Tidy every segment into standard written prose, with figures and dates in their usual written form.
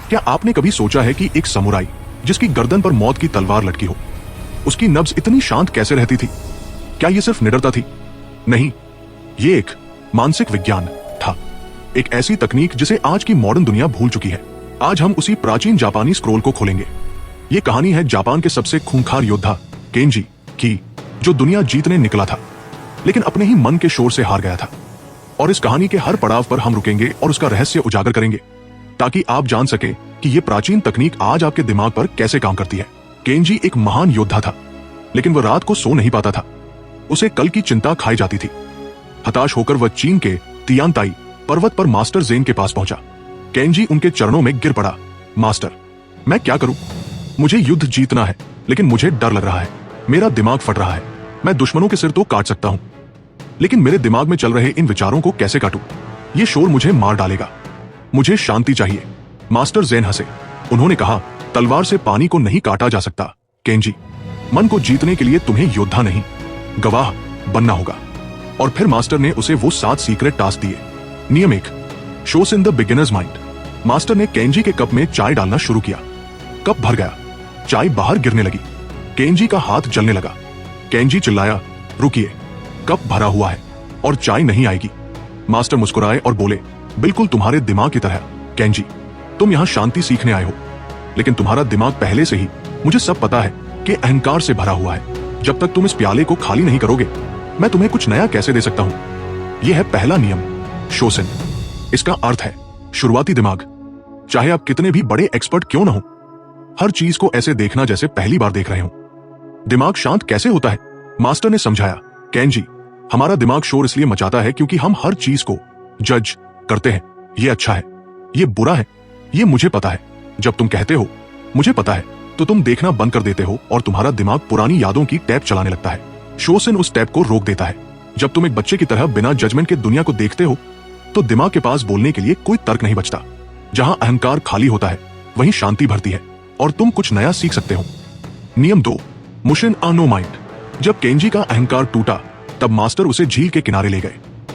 क्या आपने कभी सोचा है कि एक समुराई जिसकी गर्दन पर मौत की तलवार लटकी हो, उसकी नब्ज इतनी शांत कैसे रहती थी? क्या यह सिर्फ निडरता थी? नहीं, ये एक मानसिक विज्ञान था, एक ऐसी तकनीक जिसे आज की मॉडर्न दुनिया भूल चुकी है। आज हम उसी प्राचीन जापानी स्क्रोल को खोलेंगे। ये कहानी है जापान के सबसे खूंखार योद्धा केंजी की, जो दुनिया जीतने निकला था लेकिन अपने ही मन के शोर से हार गया था। और इस कहानी के हर पड़ाव पर हम रुकेंगे और उसका रहस्य उजागर करेंगे ताकि आप जान सके कि यह प्राचीन तकनीक आज आपके दिमाग पर कैसे काम करती है। केंजी एक महान योद्धा था, लेकिन वह रात को सो नहीं पाता था। उसे कल की चिंता खाई जाती थी। हताश होकर वह चीन के तियानताई पर्वत पर मास्टर ज़ेन के पास पहुंचा। केंजी उनके चरणों में गिर पड़ा। मास्टर, मैं क्या करूं? मुझे युद्ध जीतना है, लेकिन मुझे डर लग रहा है। मेरा दिमाग फट रहा है। मैं दुश्मनों के सिर तो काट सकता हूं, लेकिन मेरे दिमाग में चल रहे इन विचारों को कैसे काटूं? ये शोर मुझे मार डालेगा। मुझे शांति चाहिए। मास्टर ज़ेन हंसे। उन्होंने कहा, तलवार से पानी को नहीं काटा जा सकता केंजी। मन को जीतने के लिए तुम्हें योद्धा नहीं, गवाह बनना होगा। और फिर मास्टर ने उसे वो 7 सीक्रेट टास्क दिए। नियम 1, shows in the beginners mind. Master ने केंजी के कप में चाय डालना शुरू किया। कप भर गया, चाय बाहर गिरने लगी। केंजी का हाथ जलने लगा। केंजी चिल्लाया, रुकिए, कप भरा हुआ है और चाय नहीं आएगी। मास्टर मुस्कुराए और बोले, बिल्कुल तुम्हारे दिमाग की तरह केंजी, तुम यहाँ शांति सीखने आए हो, लेकिन तुम्हारा दिमाग पहले से ही, मुझे सब पता है, कि अहंकार से भरा हुआ है। जब तक तुम इस प्याले को खाली नहीं करोगे, मैं तुम्हें कुछ नया कैसे दे सकता हूं? यह है पहला नियम, शोसिन। इसका अर्थ है शुरुआती दिमाग। चाहे आप कितने भी बड़े एक्सपर्ट क्यों न हो, हर चीज को ऐसे देखना जैसे पहली बार देख रहे हो। दिमाग शांत कैसे होता है? मास्टर ने समझाया, केंजी, हमारा दिमाग शोर इसलिए मचाता है क्योंकि हम हर चीज को जज करते हैं। ये अच्छा है, ये बुरा है, ये मुझे पता है। जब तुम कहते हो मुझे पता है, तो तुम देखना बंद कर देते हो और तुम्हारा दिमाग पुरानी यादों की टैप चलाने लगता है। शोसिन उस टैप को रोक देता है। जब तुम एक बच्चे की तरह बिना जजमेंट के दुनिया को देखते हो, तो दिमाग के पास बोलने के लिए कोई तर्क नहीं बचता। जहां अहंकार खाली होता है, वहीं शांति भरती है और तुम कुछ नया सीख सकते हो। नियम 2, मुशिन आ नो माइंड। जब केंजी का अहंकार टूटा, तब मास्टर उसे झील के किनारे ले गए।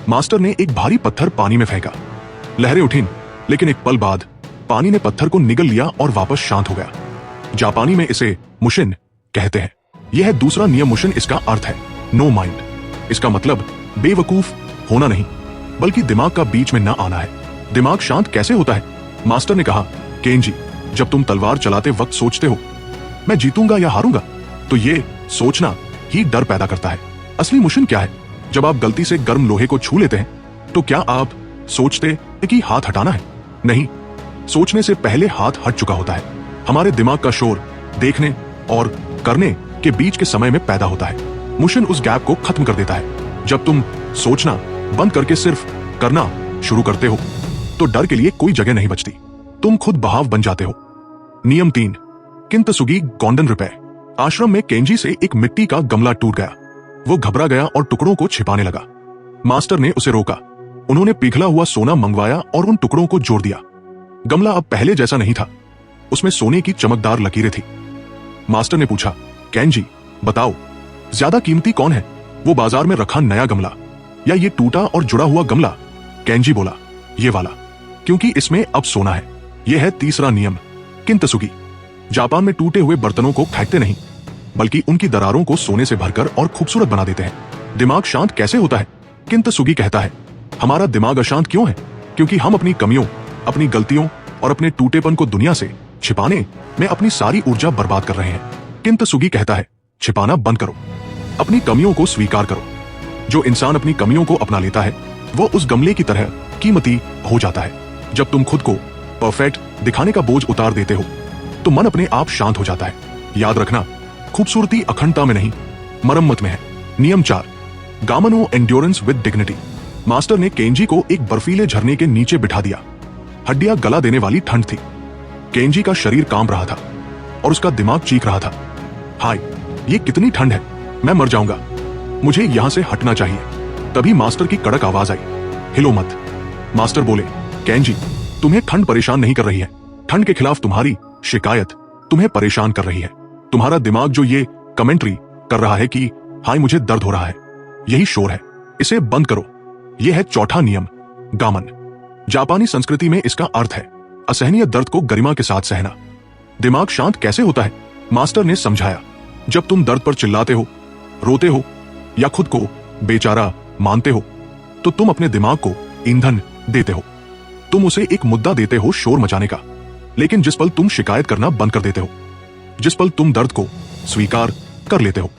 मास्टर ने एक भारी पत्थर पानी में फेंका। लहरें उठीं, लेकिन एक पल बाद पानी ने पत्थर को निगल लिया और वापस शांत हो गया। जापानी में इसे मुशिन कहते हैं। यह है दूसरा नियम मुशिन। इसका अर्थ है नो माइंड। इसका मतलब बेवकूफ होना नहीं, बल्कि दिमाग का बीच में न आना है। दिमाग शांत कैसे होता है? मास्टर ने कहा, केंजी, जब तुम तलवार चलाते वक्त सोचते हो मैं जीतूंगा या हारूंगा, तो ये सोचना ही डर पैदा करता है। असली मुशिन क्या है? जब आप गलती से गर्म लोहे को छू लेते हैं, तो क्या आप सोचते हैं कि हाथ हटाना है? नहीं, सोचने से पहले हाथ हट चुका होता है। हमारे दिमाग का शोर देखने और करने के बीच के समय में पैदा होता है। मुशिन उस गैप को खत्म कर देता है। जब तुम सोचना बंद करके सिर्फ करना शुरू करते हो, तो डर के लिए कोई जगह नहीं बचती। तुम खुद बहाव बन जाते हो। नियम 3, किंतसुगी गोल्डन रुपए। आश्रम में केंजी से एक मिट्टी का गमला टूट गया। वो घबरा गया और टुकड़ों को छिपाने लगा। मास्टर ने उसे रोका। उन्होंने पिघला हुआ सोना मंगवाया और उन टुकड़ों को जोड़ दिया। गमला अब पहले जैसा नहीं था, उसमें सोने की चमकदार लकीरें थी। मास्टर ने पूछा, केंजी, बताओ, ज्यादा कीमती कौन है, वो बाजार में रखा नया गमला या ये टूटा और जुड़ा हुआ गमला? केंजी बोला, ये वाला, क्योंकि इसमें अब सोना है। यह है तीसरा नियम, किंतसुगी। जापान में टूटे हुए बर्तनों को फेंकते नहीं, बल्कि उनकी दरारों को सोने से भरकर और खूबसूरत बना देते हैं। दिमाग शांत कैसे होता है? किंतसुगी कहता है, हमारा दिमाग अशांत क्यों है? क्योंकि हम अपनी कमियों, अपनी गलतियों और अपने टूटेपन को दुनिया से छिपाने में अपनी सारी ऊर्जा बर्बाद कर रहे हैं। किंतसुगी कहता है, छिपाना बंद करो, अपनी कमियों को स्वीकार करो। जो इंसान अपनी कमियों को अपना लेता है, वो उस गमले की तरह कीमती हो जाता है। जब तुम खुद को परफेक्ट दिखाने का बोझ उतार देते हो, तो मन अपने आप शांत हो जाता है। याद रखना, खूबसूरती अखंडता में नहीं, मरम्मत में है। नियम 4, गामनो एंड्योरेंस विद डिग्निटी। मास्टर ने केंजी को एक बर्फीले झरने के नीचे बिठा दिया। हड्डियां गला देने वाली ठंड थी। केंजी का शरीर कांप रहा था और उसका दिमाग चीख रहा था, हाय, ये कितनी ठंड है, मैं मर जाऊंगा, मुझे यहां से हटना चाहिए। तभी मास्टर की कड़क आवाज आई, हिलो मत। मास्टर बोले, केंजी, तुम्हें ठंड परेशान नहीं कर रही है, ठंड के खिलाफ तुम्हारी शिकायत तुम्हें परेशान कर रही है। तुम्हारा दिमाग जो ये कमेंट्री कर रहा है कि हाय मुझे दर्द हो रहा है, यही शोर है, इसे बंद करो। यह है चौथा नियम, गामन। जापानी संस्कृति में इसका अर्थ है असहनीय दर्द को गरिमा के साथ सहना। दिमाग शांत कैसे होता है? मास्टर ने समझाया, जब तुम दर्द पर चिल्लाते हो, रोते हो या खुद को बेचारा मानते हो तो तुम अपने दिमाग को ईंधन देते हो। तुम उसे एक मुद्दा देते हो शोर मचाने का। लेकिन जिस पल तुम शिकायत करना बंद कर देते हो, जिस पल तुम दर्द को स्वीकार कर लेते हो,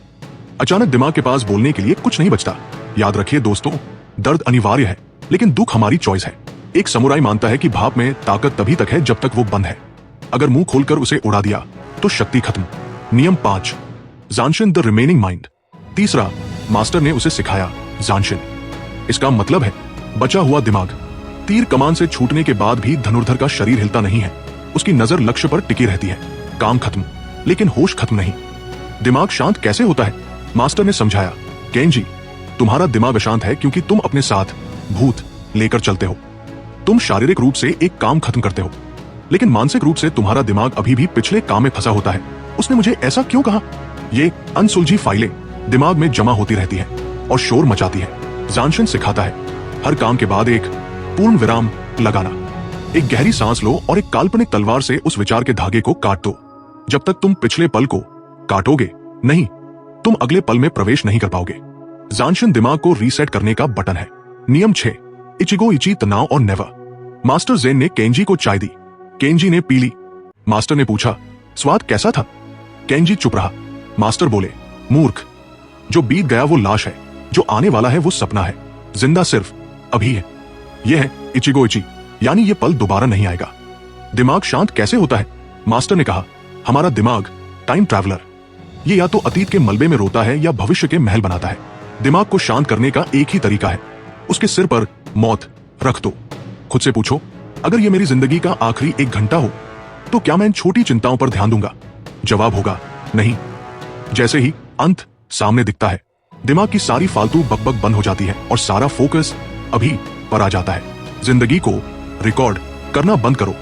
अचानक दिमाग के पास बोलने के लिए कुछ नहीं बचता। याद रखिए दोस्तों, दर्द अनिवार्य है लेकिन दुख हमारी चॉइस है। एक समुराई मानता है कि भाप में ताकत तभी तक है जब तक वो बंद है। अगर मुंह खोलकर उसे उड़ा दिया तो शक्ति खत्म। नियम 5, ज़ानशिन द रिमेनिंग माइंड। तीसरा, मास्टर ने उसे सिखाया ज़ानशिन। इसका मतलब है बचा हुआ दिमाग। तीर कमान से छूटने के बाद भी धनुर्धर का शरीर हिलता नहीं है। उसकी नजर लक्ष्य पर टिकी रहती है। काम खत्म लेकिन होश खत्म नहीं। दिमाग शांत कैसे होता है? मास्टर ने समझाया, केंजी, तुम्हारा दिमाग अशांत है क्योंकि तुम अपने साथ भूत लेकर चलते हो। तुम शारीरिक रूप से एक काम खत्म करते हो लेकिन मानसिक रूप से तुम्हारा दिमाग अभी भी पिछले काम में फंसा होता है। उसने मुझे ऐसा क्यों कहा? ये अनसुलझी फाइलें दिमाग में जमा होती रहती है और शोर मचाती है। ज़ानशिन सिखाता है, हर काम के बाद एक पूर्ण विराम लगाना। एक गहरी सांस लो और एक काल्पनिक तलवार से उस विचार के धागे को काट दो। जब तक तुम पिछले पल को काटोगे नहीं, तुम अगले पल में प्रवेश नहीं कर पाओगे। ज़ानशिन दिमाग को रीसेट करने का बटन है। नियम 6, इचिगो इची तनाव और नेवर। मास्टर ज़ेन ने केंजी को चाय दी। केंजी ने पी ली। मास्टर ने पूछा, स्वाद कैसा था? केंजी चुप रहा। मास्टर बोले, मूर्ख, जो बीत गया वो लाश है, जो आने वाला है वो सपना है, जिंदा सिर्फ अभी है। यह है इचिगो इची, यानी ये पल दोबारा नहीं आएगा। दिमाग शांत कैसे होता है? मास्टर ने कहा, हमारा दिमाग टाइम ट्रैवलर, ये या तो अतीत के मलबे में रोता है या भविष्य के महल बनाता है। दिमाग को शांत करने का एक ही तरीका है, उसके सिर पर मौत रख दो। खुद से पूछो, अगर ये मेरी जिंदगी का आखिरी 1 घंटा हो तो क्या मैं इन छोटी चिंताओं पर ध्यान दूंगा? जवाब होगा नहीं। जैसे ही अंत सामने दिखता है, दिमाग की सारी फालतू बकबक बंद हो जाती है और सारा फोकस अभी पर आ जाता है। जिंदगी को रिकॉर्ड करना बंद करो,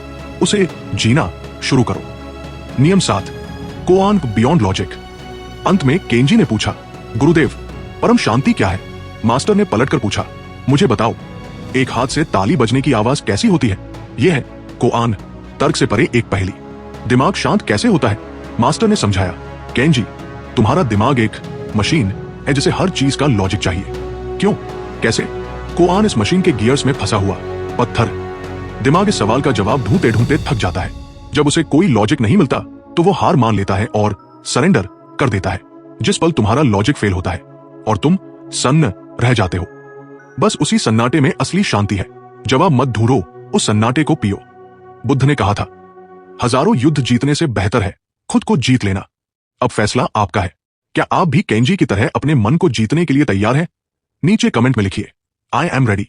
उसे जीना शुरू करो। नियम 7, कोआन बियॉन्ड लॉजिक। अंत में केंजी ने पूछा, गुरुदेव, परम शांति क्या है? मास्टर ने पलटकर पूछा, मुझे बताओ, एक हाथ से ताली बजने की आवाज कैसी होती है? यह है कोआन, तर्क से परे एक पहेली। दिमाग शांत कैसे होता है? मास्टर ने समझाया, केंजी, तुम्हारा दिमाग एक मशीन है जिसे हर चीज का लॉजिक चाहिए। क्यों? कैसे? कोआन इस मशीन के गियर्स में फंसा हुआ पत्थर। दिमाग इस सवाल का जवाब ढूंढते ढूंढते थक जाता है। जब उसे कोई लॉजिक नहीं मिलता तो वो हार मान लेता है और सरेंडर कर देता है। जिस पल तुम्हारा लॉजिक फेल होता है और तुम सन्न रह जाते हो, बस उसी सन्नाटे में असली शांति है। जवाब मत ढूंढो, उस सन्नाटे को पियो। बुद्ध ने कहा था, हजारों युद्ध जीतने से बेहतर है खुद को जीत लेना। अब फैसला आपका है। क्या आप भी केंजी की तरह अपने मन को जीतने के लिए तैयार हैं? नीचे कमेंट में लिखिए, आई एम रेडी।